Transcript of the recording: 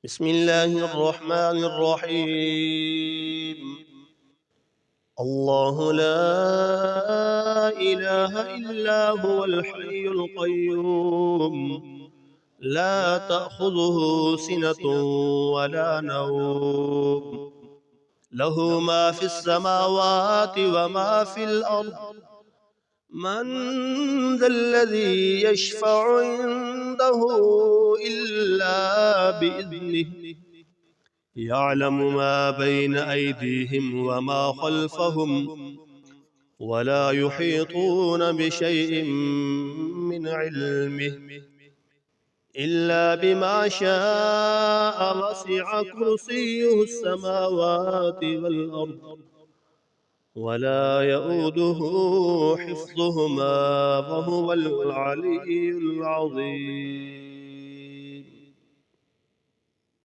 بسم الله الرحمن الرحيم. الله لا إله إلا هو الحي القيوم، لا تأخذه سنة ولا نوم، له ما في السماوات وما في الأرض. من ذا الذي يشفع عنده إلا بإذنه، يعلم ما بين أيديهم وما خلفهم، ولا يحيطون بشيء من علمه إلا بما شاء. وسع كرسيه السماوات والأرض، ولا يؤوده حفظهما، وهو العلي العظيم.